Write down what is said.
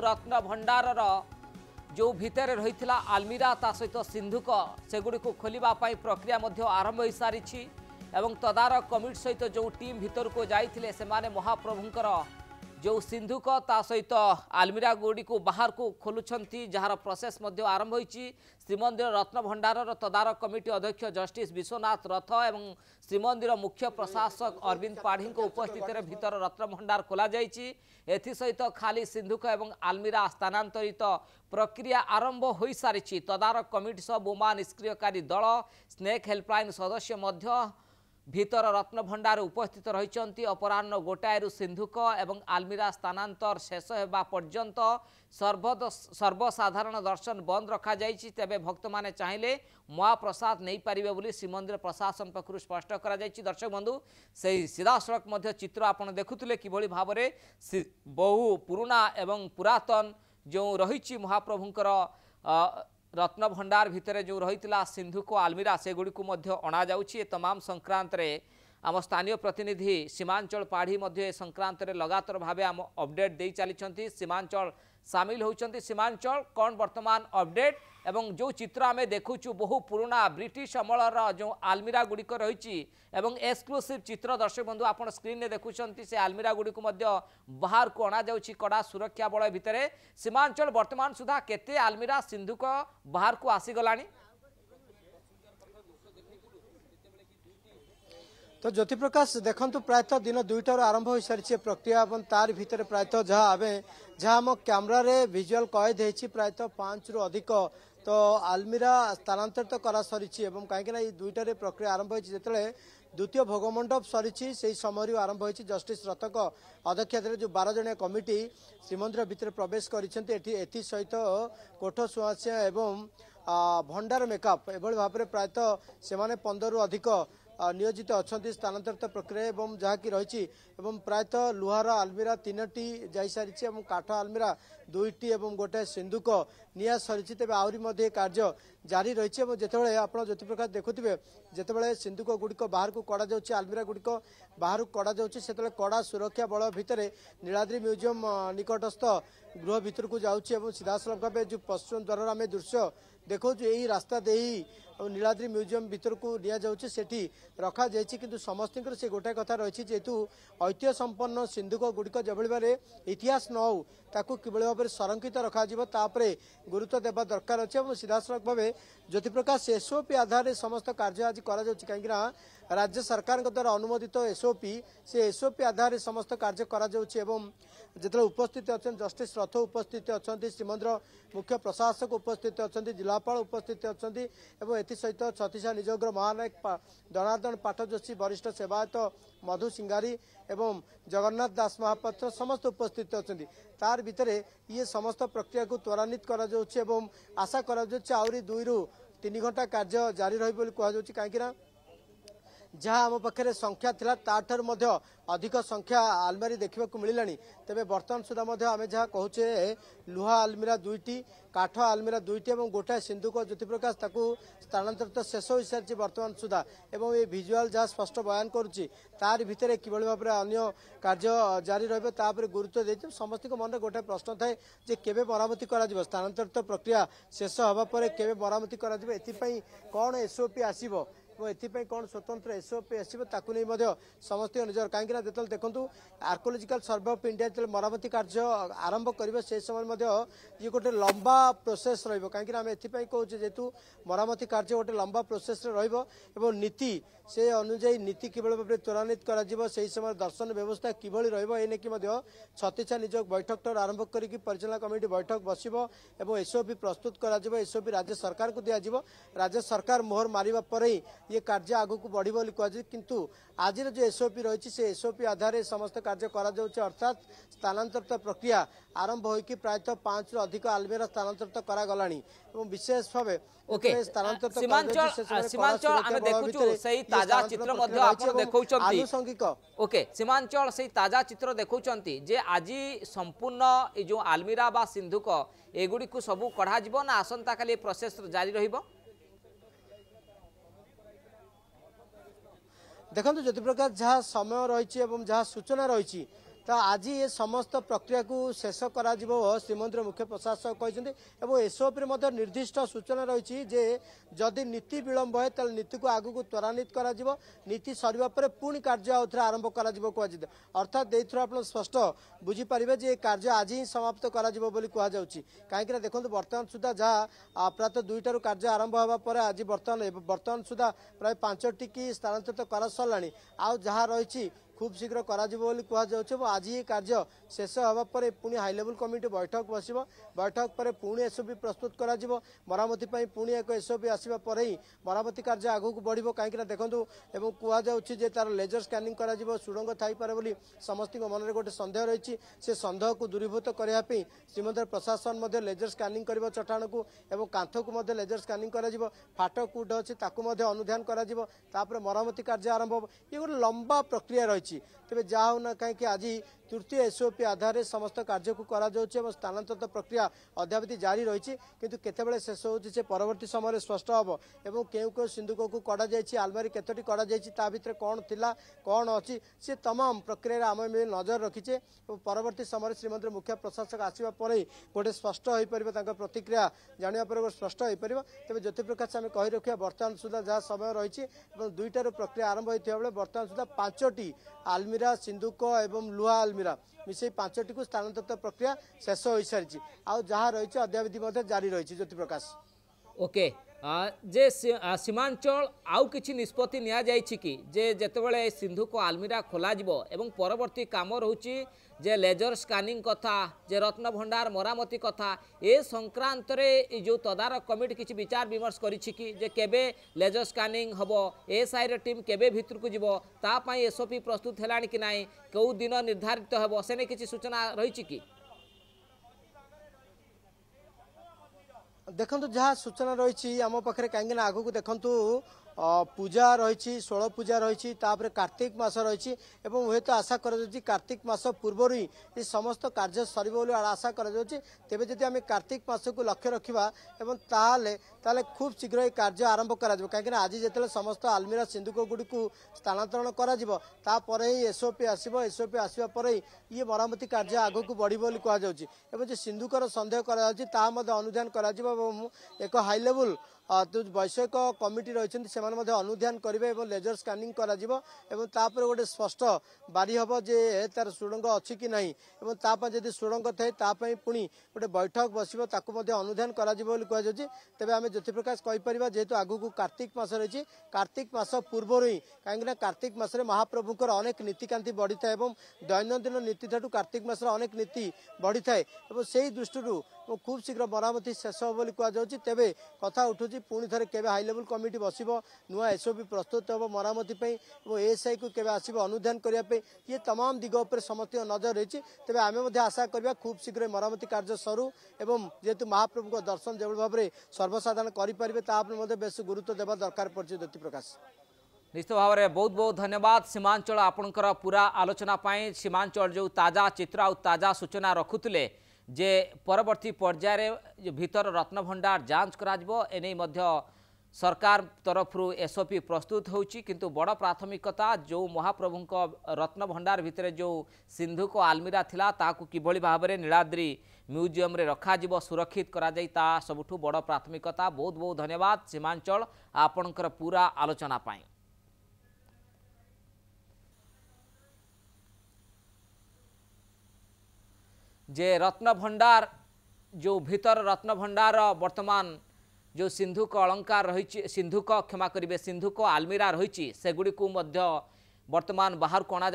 रत्न भंडार जो भितर रही आलमीरा ता सहित सिंधुक सेगुड़ी को खोलिबा पाई प्रक्रिया आरंभ हो सारी एवं तदारक कमिटी सहित जो टीम भितर को जाइथिले सेमाने महाप्रभुंकर जो सिंधुक ता सहित आलमीरा गुड़ी को बाहर को खोलुछंती जार प्रोसेस आरंभ होईची। श्रीमंदिर रत्न भंडार तदारक कमिटी अध्यक्ष जस्टिस विश्वनाथ रथ एवं श्रीमंदिर मुख्य प्रशासक अरविंद पाढ़ी उपस्थित भीतर रत्न भंडार खोल जाइए। एसहित खाली सिंधुक एवं आलमीरा स्थानांतरित प्रक्रिया आरंभ हो सारी। तदारक कमिटी सह बोमा निष्क्रियकारी दल स्नेक हेल्पलाइन सदस्य भीतर रत्न भंडार उपस्थित रही। अपराह्न 1टारू सिंधुक एवं आलमीरा स्थानांतर शेष होगा पर्यंत सर्वसाधारण दर्शन बंद रखा जाइछि। तेबे भक्त माने चाहिले महाप्रसाद नहीं पारिबे बोली श्रीमंदिर प्रशासन पक्षरु स्पष्ट करा जाइछि। दर्शक बंधु से सीधासड़क मध्य चित्र आपन देखुथिले किभଳି भाबरे बहु पुराना एवं पुरातन जो रही महाप्रभुंकर रत्न भंडार भितर जो रही सिंधुक आलमीरा से गुड़ी को अणा जाउछि। तमाम संक्रांत रे आम स्थानीय प्रतिनिधि सीमांचल पाढ़ी संक्रांत रे लगातार भावे आम अपडेट दे चली। सीमांचल सामिल होती। सीमांचल कौन वर्तमान अपडेट एवं जो चित्र आम देखुचु बहु पुराना ब्रिटिश अमलर जो आलमीरा गुड़िक रही एक्सक्लूसिव चित्र दर्शक बंधु आप स्क्रीन में देखुं से आलमीरा गुड़ी को बाहर को अणा जाउछि कड़ा सुरक्षा बल भितर। सीमांचल वर्तमान सुधा केते आलमीरा सिंधुक बाहर को आसीगलानी? तो ज्योति प्रकाश देखु प्रायतः दिन 2टार आरंभ हो सारी प्रक्रिया और तार भीतर प्रायतः जहाँ आम जहाँ आम कैमरा विजुअल कैद होती प्रायतः 5 रु अधिक तो आलमीरा स्थानांतरित करा सरी कहीं 2टार प्रक्रिया आरंभ होती द्वितीय भोगमंडप सरी से समय आरंभ होती। जस्टिस रथक अध्यक्षता जो 12 जणिया कमिटी श्रीमंदिर भितर प्रवेश करती सहित कोठ सुआसिया एवं भंडार मेकअप एभली भाव में प्रायतः से 15 रु अधिक नियोजित अच्छा स्थानांतरित प्रक्रिया एवं जहाँकि रही प्रायतः लुहार आलमीरा 3टी जाई सारी काठ आलमीरा 2टी और गोटे सिंधुक निया सरी। तेज आहरी कार्य जारी रही जितेबाला आप ज्योति प्रकाश देखुए जितेबाला सिंधुक गुड़िक बाहर को कड़ा जाऊँगी आलमीरा गुड़िक बाहर को कड़ा जाऊँगी से कड़ा सुरक्षा बल भितर नीलाद्री म्यूजियम निकटस्थ गृह भीतर को जाऊँगी सीधासलख भाव जो पश्चिम द्वार आम दृश्य देखो यही रास्ता दे नीलाद्री म्यूजियम भीतर को निया जाउछि सेठी रखा जाइछि। किंतु समस्त से गोटे कथा रही जेहेतु ऐतिह्य संपन्न सिंधुक गुड़िक जभଳି भावे इतिहास न हो ताकू किभଳି भाव संरक्षित रखा गुरुत्व देवा दरकार अच्छे। सीधासलख भाव ज्योति प्रकाश एसओपी आधार समस्त कार्य आज कहीं राज्य सरकार द्वारा अनुमोदित एसओपी से एसओपी आधार समस्त कार्य जो उपस्थित अच्छा जस्टिस रथ उपस्थित अच्छा श्रीमंदिर मुख्य प्रशासक उपस्थित अच्छा जिलापाल उपस्थित अच्छा सहित छत्तीसगढ़ निजोग्र महानायक जनार्दन पाठ जोशी वरिष्ठ सेवायत मधु सिंगारी एवं जगन्नाथ दास महापात्र समस्त उपस्थित अच्छा तार भितर ये समस्त प्रक्रिया को त्वरान्वित कर आशा कर 2 रु 3 घंटा कार्य जारी रही कहीं जहाँ आम पाखे संख्या थिला ताठर अधिक संख्या आलमारी देखा मिलला। तेबे बर्तमान सुधा आम जहाँ कहचे लुहा आलमीरा 2टी काठ आलमीरा 2टी और गोटाए सिंधुक ज्योति प्रकाश ताकू स्थानांतरित शेष हो सारी बर्तमान सुधा एवं ये विजुआल जहाँ स्पष्ट बयान करुच्ची तार भितर किभଳି भाव अन्य कार्य जारी रही गुरुत्व दे समस्त मन में गोटे प्रश्न थाए जे केबे मरामती करा स्थानांतरित प्रक्रिया शेष हवा पर केबे मरामती करा कौन एसओपी आसीबो एपाई कौन स्वतंत्र एसओपी आसो समस्त निजर कहीं जो देखूँ आर्कोलोजिकल सर्वे ऑफ इंडिया जो मरामती कार्य आरंभ कर समय ये गोटे लंबा प्रोसेस रही आम एपाई कहूँ जेहेतु मरामती कार्य गोटे लंबा प्रोसेस नीति से अनुजाई नीति किभଳି भाव त्वरान्वित कर समय दर्शन व्यवस्था किभଳି रही छत्तीसगढ़ निज बैठक आरंभ कर परिचालना कमिटी बैठक बस एसओपी प्रस्तुत कर एसओपी राज्य सरकार को दिज्व राज्य सरकार मोहर मारिबा परे ये कार्य आगु को बढ़ी बोली कहुए किंतु आज जो एसओपी रही से एसओपी आधार समस्त कार्य अर्थात स्थानांतरित प्रक्रिया आरंभ होगी प्रायतः 5 रु अधिक आलमीरा स्थानांतरित करागलानी विशेष भाव आनुषंगिक सीमांचल से ताजा चित्र देखौछंती जे आज संपूर्ण जो आलमीरा बा सिंधुक एगुड़ी को सबू कढ़ा जीव ना आसंता काली प्रोसेस जारी रहिबो? देखो ज्योति प्रकाश जहाँ समय रही जहाँ सूचना रही तो आज ये समस्त प्रक्रिया को शेष करा श्रीमंदिर मुख्य प्रशासक कहते एसओपी निर्दिष्ट सूचना रही जे जदि नीति विलंब है तो नीति को आगु को त्वरान्वित करा नीति सरिबा परे पुणी कार्य आउ थे आरंभ करा कहते अर्थात एथर आप स्पष्ट बुझीपारे जे कार्य आज ही समाप्त करा कहीं देखो बर्तमान सुधा जहाँ प्रातः 2टारू कार्य आरंभ होगा पर आज बर्तमान सुधा प्राय 5टी की स्थानांतरित कर सरला आउ जहाँ रही खूब शीघ्र कहुच्छे आज ये कार्य शेष होगा पर पुणी हाई लेवल कमिटी बैठक बस बैठक पर पुणी एसओपी प्रस्तुत कर मरामती पुणी एक एसओपी आसवा पर ही मरामती कार्य आगू को बढ़ो कहीं देखूँ एवं कहुच्छे तार लेजर स्कानिंग कर सुड़ंग थाईपे बोली समस्त मन में गोटे सन्देह रही से सन्देह को दूरीभूत करने श्रीमंदिर प्रशासन लेजर स्कानिंग कर चट्टाण को एवं कांथ को लेजर स्कानिंग कर फाटक कूट अच्छी अनुधान कर मरामती कार्य आरंभ हो ये गोटे लंबा प्रक्रिया रही तेज जहाँ होना कहीं आज तृतीय एसओपी आधार समस्त कार्य को करा स्थानांतरित प्रक्रिया अद्यावधि जारी रही किंतु केतेबेले शेष होचे परवर्ती समय स्पष्ट हम एवं केउ केउ सिंधुक को कड़ा जाइए आलमारी केतोटी कड़ा जाइए ता भितर कौन थिला कौन अच्छी से तमाम प्रक्रिया आम नजर रखीचे परवर्ती समय श्रीमंदिर मुख्य प्रशासक आसवा पर गोटे स्पष्ट हो पार प्रतिक्रिया जाना पर स्पष्ट हो पार तेज ज्योति प्रकाश आम कही रखा बर्तमान सुधा जहाँ समय रही 2टारू प्रक्रिया आरंभ होता बेले बर्तमान सुधा 5टी आलमीरा सिंधुक एवं लुहा आलमीरा मिसे 5टी को स्थानांतरित प्रक्रिया शेष हो सारी आउ जहाँ रही अद्यावधि जारी रही ज्योति प्रकाश ओके जे सीमांचल आउ किछि निष्पत्ति निया जाइछि कि जे जेतेबेले सिंधु को आलमीरा खोला जिवो एवं परवर्ती काम रहउछि जे लेजर स्कानिंग कथा जे रत्न भंडार मरामती कथा ए संक्रांत रे जो तदारक कमिटी किछि विचार विमर्श करिछि कि जे केबे लेजर स्कानिंग हबो एसआई रे टीम केबे भितर को जिवो ता पई एसओपी प्रस्तुत हेलानि कि नाही केउ दिन निर्धारित हबो सेने किछि सूचना रहिछि कि देखु जहाँ सूचना रही आम पाखे कहीं आगू को देखु पूजा रही 16 पूजा रही कार्तिक मास रही हे तो आशा कर कार्तिक मास पूर्व ही ये समस्त कार्य सर आशा कर तेज जदि आम कार्तिक मास को लक्ष्य रखा ताले खूब शीघ्र ये कार्य आरंभ कर कहीं आज जिते समस्त आलमीरा सिंधुक गुड़ी को स्थानांतरण कर एसओपी एसओपी आसवा पर ये मरामती कार्य आगू को बढ़ कहुच्छे सिंधुकर सन्देह कर अनुधान कर एक हाई लेवल वैषयिक कमिटी रही से अनुधान करेंगे लेजर स्कानिंग कर गोटे स्पष्ट बारी हम जे तार सुड़ंग अच्छी कि नहीं जदि सुड़ंग थाए पुणी गोटे बैठक बस अनुधान कर तेज आम ज्योति प्रकाश कहीपर जेहेतु आगू को कार्तिक मास रही कार्तिक मास पूर्व ही कहीं कार्तिक मासरे महाप्रभुंर अनेक नीतिकांति बढ़ी था दैनंदिन नीति ठारू कार्तिक मास अनेक नीति बढ़ी था से दृष्टि खूब शीघ्र मरामती शेष हो कहुच्छी तेज कथा उठू पुणी थे के हाई लेवल कमिटी बस नुआ एसओपी प्रस्तुत हम मरामती एएसआई को केवे आसो अनुधान करने ये तमाम दिग पर समस्त नजर रही तेज आम आशा करवा खूब शीघ्र मरामती कार्य सरू एवं जेहेतु महाप्रभु दर्शन जो भाव में सर्वसाधारण करेंगे बेस गुरुत्व देवा दरकार पड़े ज्योति प्रकाश निश्चित भाव में बहुत बहुत धन्यवाद सीमांचल आपणकर पूरा आलोचना पाई सीमांचल जो ताजा चित्र आ ताजा सूचना रखुले जे परवर्ती पर्यायर भीतर रत्न भंडार जांच करा एने मध्य सरकार तरफ एसओपी प्रस्तुत होची किंतु बड़ प्राथमिकता जो महाप्रभु रत्न भंडार भितर जो सिंधु को आलमीरा थिला ताकू किभली भाव में नीलाद्री म्यूजियम रे रखा जिवो सुरक्षित करा जाई ता सबुठु बड़ प्राथमिकता बहुत बहुत धन्यवाद सीमांचल आपणकर पूरा आलोचना पाई। जे रत्न भंडार जो भीतर रत्न भंडार वर्तमान जो सिंधु को अलंकार रही सिंधु को क्षमा करेंगे सिंधु को आलमीरा रही सेगुड़ी को वर्तमान बाहर को अणा